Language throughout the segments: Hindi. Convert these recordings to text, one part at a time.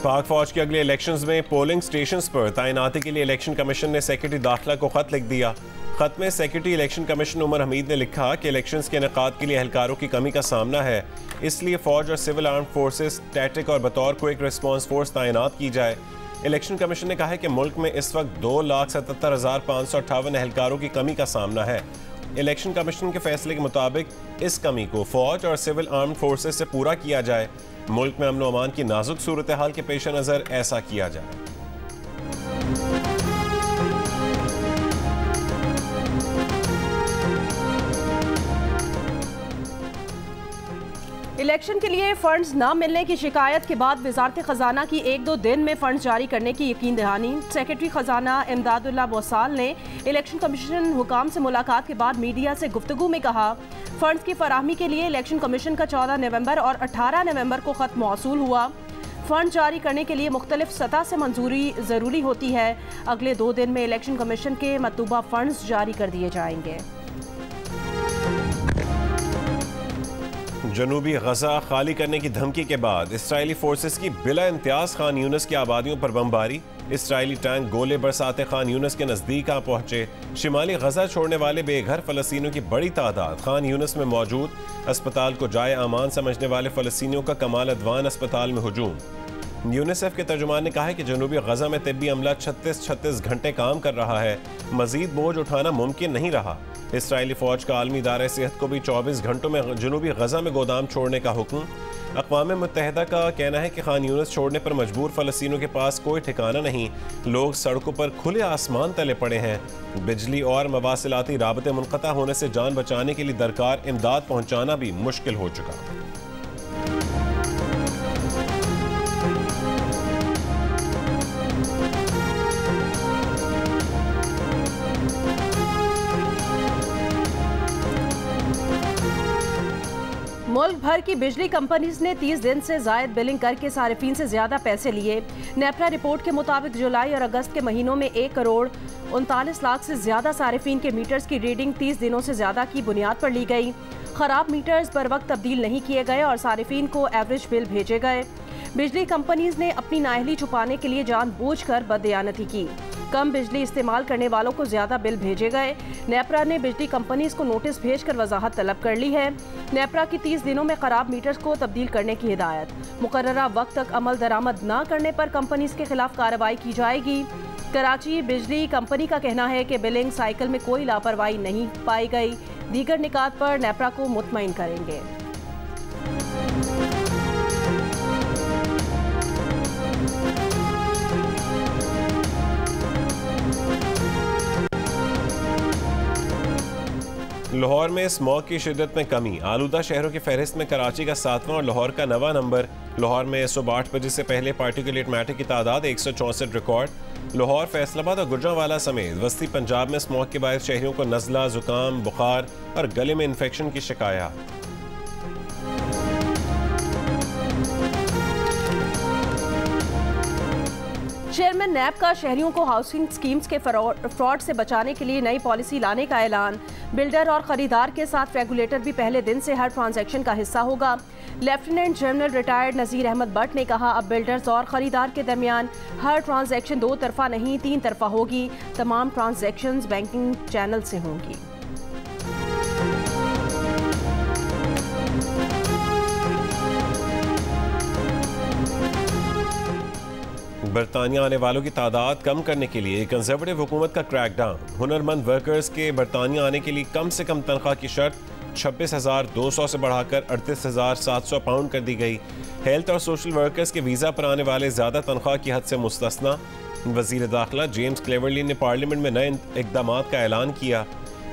पाक फौज के अगले इलेक्शंस में पोलिंग स्टेशंस पर तैनाती के लिए इलेक्शन कमीशन ने सेक्रेटरी दाखिला को खत लिख दिया। खत में secretary election commission Umar Hamid ने लिखा कि इलेक्शंस के इनेकाद के लिए एहलकारों की कमी का सामना है, इसलिए फौज और सिविल आर्म फोर्सेस स्टैटिक और बतौर क्विक रिस्पॉन्स फोर्स तैनात की जाए। इलेक्शन कमीशन ने कहा है कि मुल्क में इस वक्त 2,77,558 एहलकारों की कमी का सामना है। इलेक्शन कमीशन के फैसले के मुताबिक इस कमी को फौज और सिविल आर्म फोर्सेस से पूरा किया जाए। मुल्क में अमन व अमान की नाजुक सूरत हाल के पेश नज़र ऐसा किया जाए। इलेक्शन के लिए फंड्स न मिलने की शिकायत के बाद वजारत खजाना की 1-2 दिन में फंड्स जारी करने की यकीन दहानी। सेक्रेटरी खजाना इमदादुल्लाह बोसाल ने इलेक्शन कमीशन हुकाम से मुलाकात के बाद मीडिया से गुफ्तगू में कहा, फंड्स की फराहमी के लिए इलेक्शन कमीशन का 14 नवंबर और 18 नवंबर को खत मौसूल हुआ। फंड जारी करने के लिए मुख्तलिफ सतह से मंजूरी ज़रूरी होती है। अगले 2 दिन में इलेक्शन कमीशन के मतलूबा फंड्स जारी कर दिए जाएंगे। जनूबी गजा खाली करने की धमकी के बाद इसराइली फोर्सेस की बिला इम्तियाज खान यूनिस की आबादियों पर बमबारी। इसराइली टैंक गोले बरसाते खान यूनिस के नज़दीक आ पहुंचे। शिमाली गजा छोड़ने वाले बेघर फ़लस्तीनियों की बड़ी तादाद खान यूनिस में मौजूद। अस्पताल को जाए अमान समझने वाले फ़लस्तीनियों का कमाल अदवान अस्पताल में हुजूम। यूनिसेफ के तर्जुमान ने कहा है कि जनूबी गजा में तिब्बी अमला 36 घंटे काम कर रहा है। मजीद बोझ उठाना मुमकिन नहीं रहा। इसराइली फौज का आलमी इदारा सेहत को भी 24 घंटों में जनूबी गजा में गोदाम छोड़ने का हुक्म। अक़वाम मुत्तहिदा का कहना है कि खान यूनिस छोड़ने पर मजबूर फ़लस्तीनियों के पास कोई ठिकाना नहीं। लोग सड़कों पर खुले आसमान तले पड़े हैं। बिजली और मवासिलाती राबते मुनक़ता होने से जान बचाने के लिए दरकार इमदाद पहुँचाना भी मुश्किल हो चुका। मुल्क भर की बिजली कंपनीज ने 30 दिन से जायद बिलिंग करके सारिफीन से ज्यादा पैसे लिए। नेपरा रिपोर्ट के मुताबिक जुलाई और अगस्त के महीनों में 1,39,00,000 से ज्यादा सारिफीन के मीटर्स की रीडिंग 30 दिनों से ज्यादा की बुनियाद पर ली गई। खराब मीटर्स बर वक्त तब्दील नहीं किए गए और सारिफीन को एवरेज बिल भेजे गए। बिजली कंपनीज ने अपनी नाअहली छुपाने के लिए जानबूझकर बददयानती की। कम बिजली इस्तेमाल करने वालों को ज्यादा बिल भेजे गए। नेपरा ने बिजली कंपनीज को नोटिस भेजकर वजाहत तलब कर ली है। नेपरा की 30 दिनों में खराब मीटर्स को तब्दील करने की हिदायत। मुकर्ररा वक्त तक अमल दरामद न करने पर कंपनीज के खिलाफ कार्रवाई की जाएगी। कराची बिजली कंपनी का कहना है कि बिलिंग साइकिल में कोई लापरवाही नहीं पाई गई। दीगर निकात पर नेपरा को मुतमईन करेंगे। लाहौर में स्मॉग की शिद्दत में कमी। आलूदा शहरों की फहरिस्त में कराची का 7वां और लाहौर का 9वां नंबर। लाहौर में सुबह 8 बजे से पहले पार्टिकुलेट मैटर की तादाद 164 रिकॉर्ड। लाहौर, फैसलाबाद और गुजरांवाला समेत वस्ती पंजाब में स्मॉग के बायस शहरियों को नज़ला, जुकाम, बुखार और गले में इन्फेक्शन की शिकायत। चेयरमैन नैब का शहरियों को हाउसिंग स्कीम्स के फ्रॉड से बचाने के लिए नई पॉलिसी लाने का ऐलान। बिल्डर और खरीदार के साथ रेगुलेटर भी पहले दिन से हर ट्रांजैक्शन का हिस्सा होगा। लेफ्टिनेंट जनरल रिटायर्ड नज़ीर अहमद भट्ट ने कहा, अब बिल्डर्स और खरीदार के दरमियान हर ट्रांजैक्शन 2 तरफा नहीं 3 तरफा होगी। तमाम ट्रांजैक्शंस बैंकिंग चैनल से होंगी। बरतानिया आने वालों की तादाद कम करने के लिए कंजर्वेटिव हुकूमत का क्रैकडाउन। हुनरमंद वर्कर्स के बरतानिया आने के लिए कम से कम तनख्वाह की शर्त 26,200 से बढ़ाकर 38,700 पाउंड कर दी गई। हेल्थ और सोशल वर्कर्स के वीज़ा पर आने वाले ज़्यादा तनख्वाह की हद से मुस्तस्ना। वज़ीर दाखिला जेम्स क्लेवरली ने पार्लियामेंट में नए इक़दाम का ऐलान किया।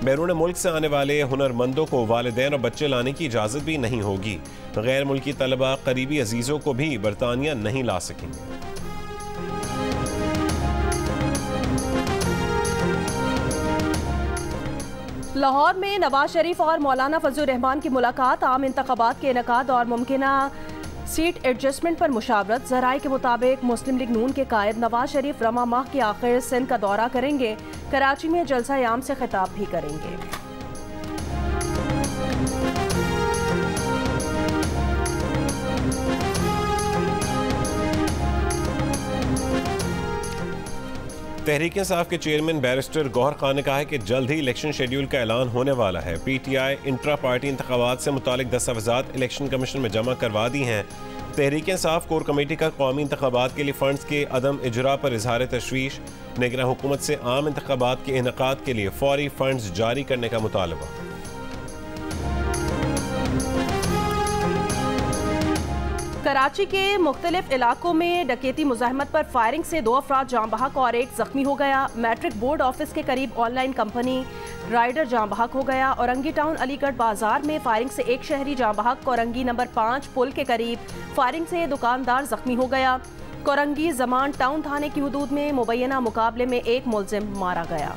बैरून मुल्क से आने वाले हुनरमंदों को वालिदैन और बच्चे लाने की इजाज़त भी नहीं होगी। गैर मुल्की तलबा करीबी अजीज़ों को भी बरतानिया नहीं ला सकेंगे। लाहौर में नवाज शरीफ और मौलाना फजलुर रहमान की मुलाकात। आम इंतखाबात के इनेकाद और मुमकिना सीट एडजस्टमेंट पर मुशावरत। ज़राए के मुताबिक मुस्लिम लीग नून के कायद नवाज शरीफ रमा माह के आखिर सिंध का दौरा करेंगे। कराची में जलसा-ए-आम से खिताब भी करेंगे। तहरीक इंसाफ के चेयरमैन बैरिस्टर गौहर खान ने कहा है कि जल्द ही इलेक्शन शेड्यूल का ऐलान होने वाला है। PTI इंट्रा पार्टी इंतखाबात से मुतालिक दस्तावेजात इलेक्शन कमीशन में जमा करवा दी हैं। तहरीक इंसाफ कोर कमेटी का कौमी इंतखाबात के लिए फंड्स के अदम इजरा पर इजहार तशवीश। निगरान हुकूमत से आम इंतखाबात के इनेकाद के लिए फौरी फंड्स जारी करने का मुतालबा। कराची के मुख्तलिफ इलाकों में डकैती मुज़ाहमत पर फायरिंग से 2 अफराद जाँ बहक और 1 जख्मी हो गया। मैट्रिक बोर्ड ऑफिस के करीब ऑनलाइन कंपनी राइडर जाँ बहक हो गया। औरंगी टाउन अलीगढ़ बाजार में फायरिंग से 1 शहरी जाँ बहक। औरंगी नंबर 5 पुल के करीब फायरिंग से दुकानदार जख्मी हो गया। कोरंगी जमान टाउन थाने की हदूद में मुबैना मुकाबले में 1 मुलजिम मारा गया।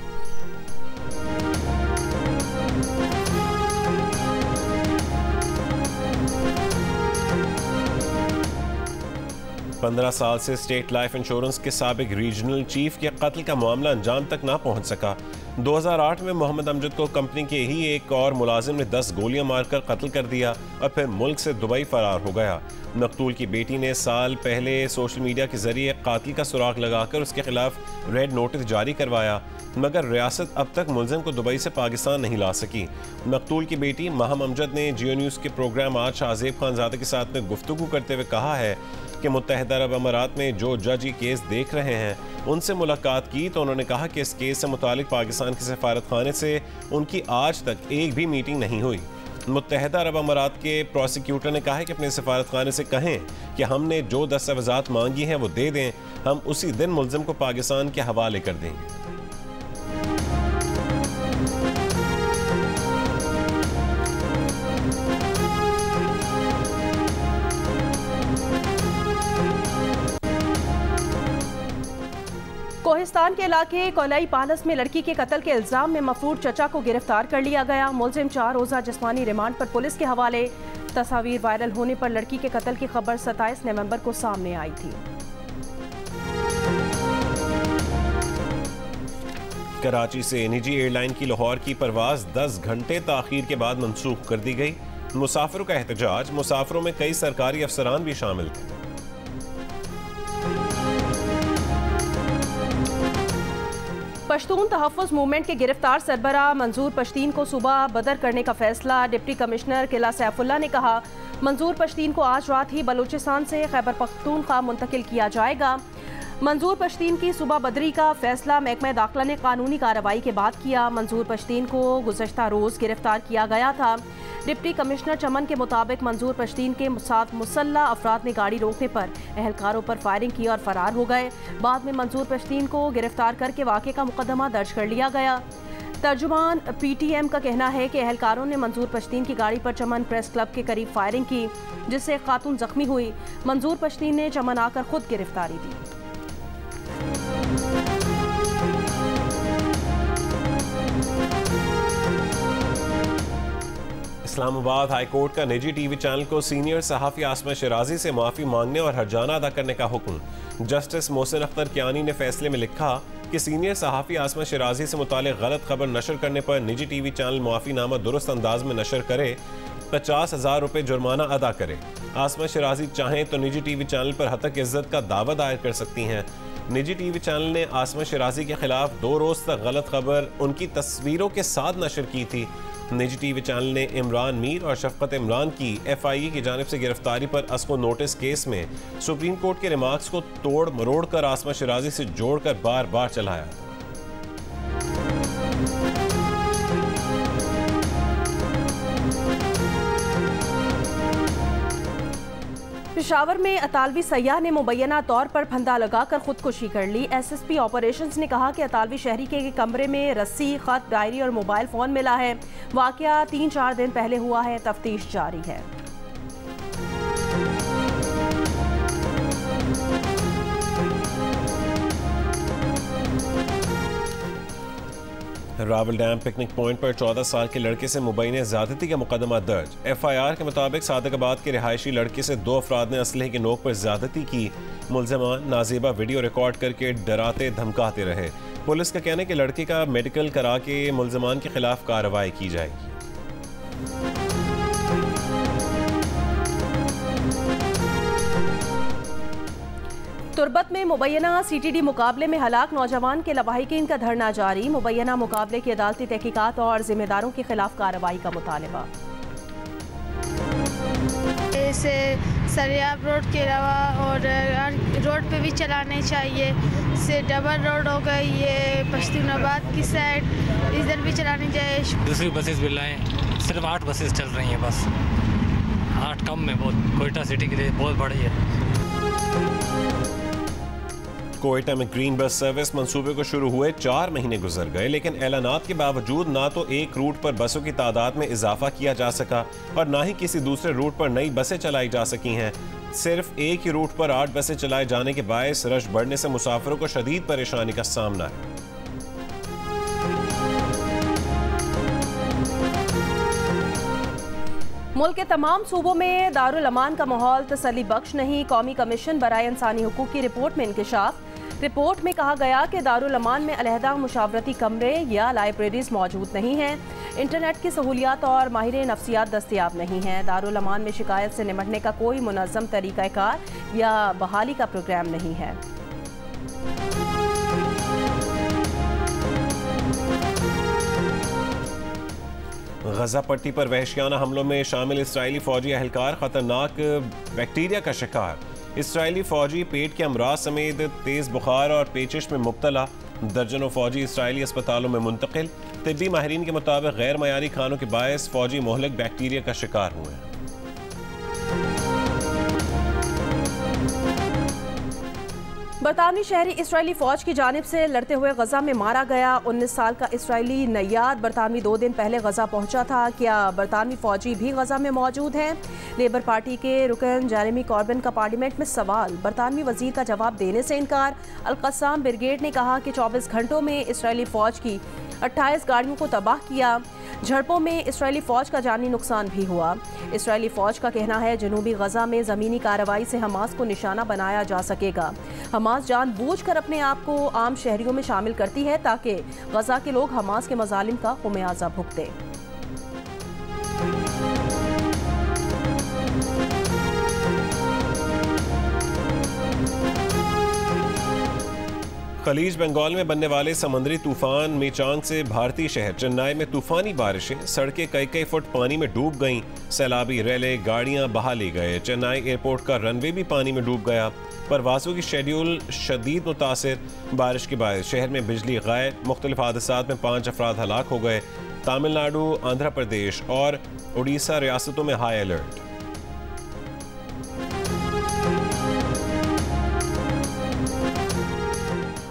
15 साल से स्टेट लाइफ इंश्योरेंस के साबिक रीजनल चीफ के कत्ल का मामला अंजाम तक ना पहुंच सका। 2008 में मोहम्मद अमजद को कंपनी के ही एक और मुलाजिम ने 10 गोलियां मारकर कत्ल कर दिया और फिर मुल्क से दुबई फरार हो गया। मकतूल की बेटी ने साल पहले सोशल मीडिया के जरिए कातिल का सुराग लगाकर उसके खिलाफ रेड नोटिस जारी करवाया, मगर रियासत अब तक मुलजिम को दुबई से पाकिस्तान नहीं ला सकी। मकतूल की बेटी महम अमजद ने जियो न्यूज़ के प्रोग्राम आज शाहजेब खानजादे के साथ में गुफ्तगू करते हुए कहा है कि मुत्तहिदा अरब अमारात में जो जज ये केस देख रहे हैं उनसे मुलाकात की तो उन्होंने कहा कि इस केस से मुतालिक पाकिस्तान के सफारत खाने से उनकी आज तक एक भी मीटिंग नहीं हुई। मुत्तहिदा अरब अमारात के प्रोसिक्यूटर ने कहा है कि अपने सफारत खाने से कहें कि हमने जो दस्तावेजात मांगी हैं वो दे दें, हम उसी दिन मुलजिम को पाकिस्तान के हवाले कर देंगे। कोहिस्तान के इलाके कोलाई पालस में लड़की के कत्ल के इल्जाम में मफरूर चचा को गिरफ्तार कर लिया गया। मुलजिम 4 रोज़ा जिस्मानी रिमांड पर पुलिस के हवाले। तस्वीर वायरल होने पर लड़की के कत्ल की खबर 27 नवंबर को सामने आई थी। कराची से निजी एयरलाइन की लाहौर की परवाज 10 घंटे ताखीर के बाद मंसूख कर दी गई। मुसाफिरों का एहतजाज, मुसाफिरों में कई सरकारी अफसरान भी शामिल थे। पश्तून तहफ़्फ़ुज़ मूवमेंट के गिरफ्तार सरबराह मंजूर पश्तीन को सुबह बदर करने का फैसला। डिप्टी कमिश्नर किला सैफुल्ला ने कहा मंजूर पश्तीन को आज रात ही बलूचिस्तान से खैबर पख्तूनख्वा मुंतकिल किया जाएगा। मंजूर पश्तीन की सुबह बदरी का फैसला महकमा दाखिला ने कानूनी कार्रवाई के बाद किया। मंजूर पश्तीन को गुज़श्ता रोज़ गिरफ्तार किया गया था। डिप्टी कमिश्नर चमन के मुताबिक मंजूर पश्तीन के साथ मुसल्ला अफराद ने गाड़ी रोकने पर एहलकारों पर फायरिंग की और फरार हो गए। बाद में मंजूर पश्तीन को गिरफ्तार करके वाक़े का मुकदमा दर्ज कर लिया गया। तर्जुमान PTM का कहना है कि एहलकारों ने मंजूर पश्तीन की गाड़ी पर चमन प्रेस क्लब के करीब फायरिंग की, जिससे एक खातून जख्मी हुई। मंजूर पश्तीन ने चमन आकर खुद गिरफ्तारी दी। इस्लामाबाद हाई कोर्ट का निजी टीवी चैनल को सीनियर सहाफ़ी आसमा शिराजी से माफ़ी मांगने और हर्जाना अदा करने का हुक्म। जस्टिस मोहसिन अख्तर कियानी ने फैसले में लिखा कि सीनियर सहाफ़ी आसमा शिराजी से मुतालिक गलत खबर नशर करने पर निजी टीवी चैनल माफ़ीनामा दुरुस्त अंदाज में नशर करे, 50,000 रुपये जुर्माना अदा करे। आसमा शिराजी चाहें तो निजी टीवी चैनल पर हतक इज्जत का दावा दायर कर सकती हैं। निजी टीवी चैनल ने आसमा शिराजी के खिलाफ 2 रोज़ तक गलत खबर उनकी तस्वीरों के साथ नशर की थी। निजी टीवी चैनल ने इमरान मीर और शफकत इमरान की FIA की जानिब से गिरफ्तारी पर अस्को नोटिस केस में सुप्रीम कोर्ट के रिमार्क्स को तोड़ मरोड़ कर आसमा शिराजी से जोड़कर बार बार चलाया था। पेशावर में अतालवी सयाह ने मुबैना तौर पर फंदा लगाकर खुदकुशी कर ली। SSP ऑपरेशंस ने कहा कि अतालवी शहरी के कमरे में रस्सी, खत, डायरी और मोबाइल फ़ोन मिला है। वाक़या 3-4 दिन पहले हुआ है, तफ्तीश जारी है। रावल डैम पिकनिक पॉइंट पर 14 साल के लड़के से मुबैने ज़्यादती का मुकदमा दर्ज। FIR के मुताबिक सादिकाबाद के रिहायशी लड़के से 2 अफराद ने असलहे की नोक पर ज़्यादती की। मुल्ज़िमान नाज़ेबा वीडियो रिकॉर्ड करके डराते धमकाते रहे। पुलिस का कहना है कि लड़के का मेडिकल करा के मुल्ज़िमान के खिलाफ कार्रवाई की जाएगी। तुर्बत में मुबैना CTD मुकाबले में हलाक नौजवान के लवाहिकीन का धरना जारी। मुबैना मुकाबले की अदालती तहकीकात और जिम्मेदारों के खिलाफ कार्रवाई का मुतालबा। इसे सरियाब रोड के अलावा और रोड पे भी चलाने चाहिए। से डबल रोड हो गई, ये पश्तूनाबाद की साइड, इधर भी चलानी चाहिए। दूसरी बसेस भी लाएँ, सिर्फ 8 बसेस चल रही हैं बस, 8 कम में बहुत। कोयटा सिटी के लिए बहुत बड़ी है। कोयटा में ग्रीन बस सर्विस मंसूबे को शुरू हुए 4 महीने गुजर गए, लेकिन ऐलानात के बावजूद ना तो एक रूट पर बसों की तादाद में इजाफा किया जा सका और ना ही किसी दूसरे रूट पर नई बसें चलाई जा सकी हैं। सिर्फ एक ही रूट पर 8 बसें चलाए जाने के बायस रश बढ़ने से मुसाफिरों को शदीद परेशानी का सामना है। मुल्क के तमाम सूबों में दारुल अमान का माहौल तसल्ली बख्श नहीं। कौमी कमीशन बराए इंसानी हुकूक की रिपोर्ट में इंकशाफ। रिपोर्ट में कहा गया कि दारुल अमान में अलहदा मुशावरती कमरे या लाइब्रेरीज मौजूद नहीं हैं। इंटरनेट की सहूलियात और माहिर नफ्सियात दस्तयाब नहीं हैं। दारुल अमान में शिकायत से निपटने का कोई मुनज़्ज़म तरीक़ाकार या बहाली का प्रोग्राम नहीं है। गजा पट्टी पर वहशियाना हमलों में शामिल इसराइली फौजी अहलकार खतरनाक बैक्टीरिया का शिकार। इसराइली फौजी पेट के अमराज समेत तेज बुखार और पेचिश में मुब्तला। दर्जनों फौजी इसराइली अस्पतालों में मुंतकिल। तिब्बी माहिरीन के मुताबिक गैर मयारी खानों के बायस फौजी मोहलक बैक्टीरिया का शिकार हुए हैं। बरतानवी शहरी इसराइली फौज की जानिब से लड़ते हुए गजा में मारा गया। 19 साल का इसराइली नैयाद बरतानवी 2 दिन पहले गजा पहुंचा था। क्या बरतानवी फौजी भी गजा में मौजूद हैं? लेबर पार्टी के रुकन जेरेमी कॉर्बिन का पार्लियामेंट में सवाल। बरतानवी वजीर का जवाब देने से इनकार। अल-कस्साम ब्रिगेड ने कहा कि 24 घंटों में इसराइली फौज की 28 गाड़ियों को तबाह किया। झड़पों में इसराइली फौज का जानी नुकसान भी हुआ। इसराइली फौज का कहना है जनूबी गजा में ज़मीनी कार्रवाई से हमास को निशाना बनाया जा सकेगा। हमास जानबूझकर अपने आप को आम शहरियों में शामिल करती है ताकि गजा के लोग हमास के मजालिम का खुमियाजा भुगतें। खलीज बंगाल में बनने वाले समंदरी तूफान मीचांग से भारतीय शहर चेन्नई में तूफानी बारिशें, सड़कें कई फुट पानी में डूब गईं। सैलाबी रेलें, गाड़ियां बहा ली गए। चेन्नई एयरपोर्ट का रनवे भी पानी में डूब गया। परवाजों की शेड्यूल शदीद मुतासिर। बारिश के बाद शहर में बिजली गायब। मुख्तलिफ हादसात में 5 अफराद हलाक हो गए। तमिलनाडु, आंध्र प्रदेश और उड़ीसा रियासतों में हाई अलर्ट।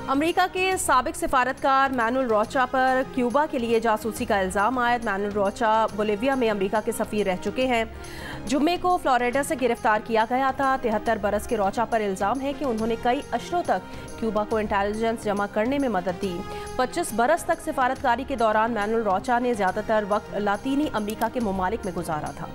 अमेरिका के साबिक सिफारतकार मैनुअल रोचा पर क्यूबा के लिए जासूसी का इल्ज़ाम आयद। मैनुअल रोचा बोलिविया में अमेरिका के सफ़ीर रह चुके हैं। जुम्मे को फ्लोरिडा से गिरफ्तार किया गया था। 73 बरस के रोचा पर इल्ज़ाम है कि उन्होंने कई अशरों तक क्यूबा को इंटेलिजेंस जमा करने में मदद दी। 25 बरस तक सिफारतकारी के दौरान मैनुअल रोचा ने ज़्यादातर वक्त लातीनी अमेरिका के ममालिक में गुजारा था।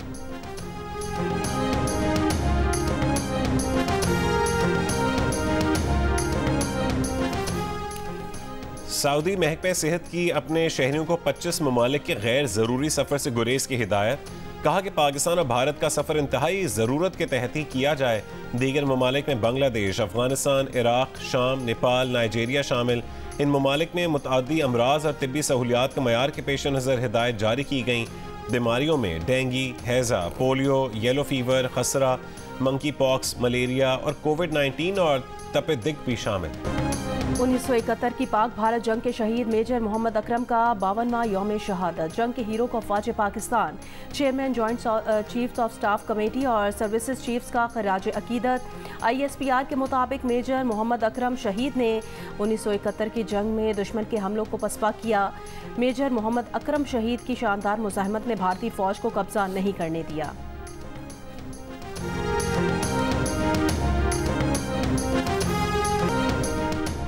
सऊदी महकमे सेहत की अपने शहरियों को 25 ममालिक के गैर ज़रूरी सफ़र से गुरेज की हिदायत। कहा कि पाकिस्तान और भारत का सफ़र इंतहाई ज़रूरत के तहत ही किया जाए। दीगर ममालिक में बांग्लादेश, अफगानिस्तान, इराक, शाम, नेपाल, नाइजीरिया शामिल। इन ममालिक में मुतअद्दी अमराज और तिब्बी सहूलियात के मयार के पेश नज़र हिदायत जारी की गई। बीमारियों में डेंगी, हैज़ा, पोलियो, येलो फीवर, खसरा, मंकी पॉक्स, मलेरिया और कोविड-19 और तपे दिग भी शामिल। 1971 की पाक भारत जंग के शहीद मेजर मोहम्मद अकरम का 52वां यौम शहादत। जंग के हीरो को अफवाज Pakistan, chairman joint chiefs of staff committee और सर्विसेज चीफ्स का खराज अकीदत। ISPR के मुताबिक मेजर मोहम्मद अकरम शहीद ने 1971 की जंग में दुश्मन के हमलों को पसपा किया। मेजर मोहम्मद अकरम शहीद की शानदार मुज़ाहमत ने भारतीय फौज को कब्जा नहीं करने दिया।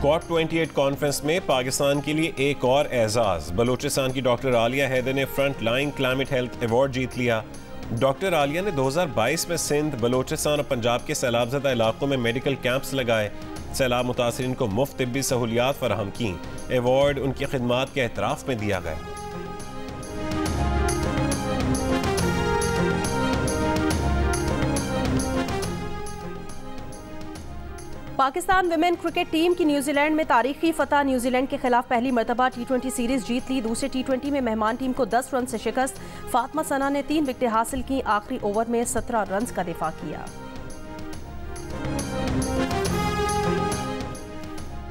COP28 कॉन्फ्रेंस में पाकिस्तान के लिए एक और एजाज। बलूचिस्तान की डॉक्टर आलिया हैदर ने front line climate health award जीत लिया। डॉक्टर आलिया ने 2022 में सिंध, बलूचिस्तान और पंजाब के सैलाबज़दा इलाकों में मेडिकल कैंप्स लगाए। सैलाब मुतासरीन को मुफ्त तिब्बी सहूलियात फराहम की। अवार्ड उनकी खिदमात के एतराफ़ में दिया गया। पाकिस्तान विमेन क्रिकेट टीम की न्यूजीलैंड में तारीखी फतह। न्यूजीलैंड के खिलाफ पहली मरतबा T20 सीरीज जीत ली। दूसरे T20 में मेहमान टीम को 10 रन से शिकस्त। फातिमा सना ने 3 विकेटें हासिल की। आखिरी ओवर में 17 रन का दिफा किया।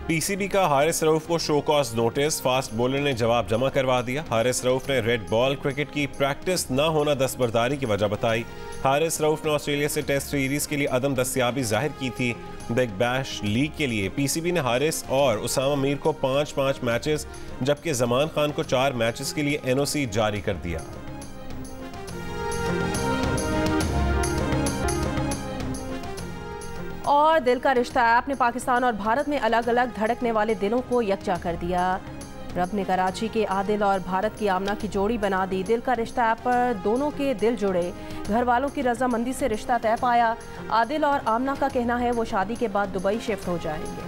पीसीबी का हारिस रऊफ को show cause notice. Fast bowler ने जवाब जमा करवा दिया। हारिस रऊफ ने रेड बॉल क्रिकेट की प्रैक्टिस न होना दस्तबरदारी की वजह बताई। हारिस रऊफ ने ऑस्ट्रेलिया से टेस्ट सीरीज के लिए अदम दस्तयाबी जाहिर की थी। बिग बैश लीग के लिए पीसीबी ने हारिस और उसामा मीर को 5-5 मैचेस जबकि जमान खान को 4 मैचेस के लिए एनओसी जारी कर दिया। और दिल का रिश्ता ऐप ने पाकिस्तान और भारत में अलग अलग धड़कने वाले दिलों को यकजा कर दिया। रब ने कराची के आदिल और भारत की आमना की जोड़ी बना दी। दिल का रिश्ता ऐप पर दोनों के दिल जुड़े। घर वालों की रजामंदी से रिश्ता तय पाया। आदिल और आमना का कहना है वो शादी के बाद दुबई शिफ्ट हो जाएंगे।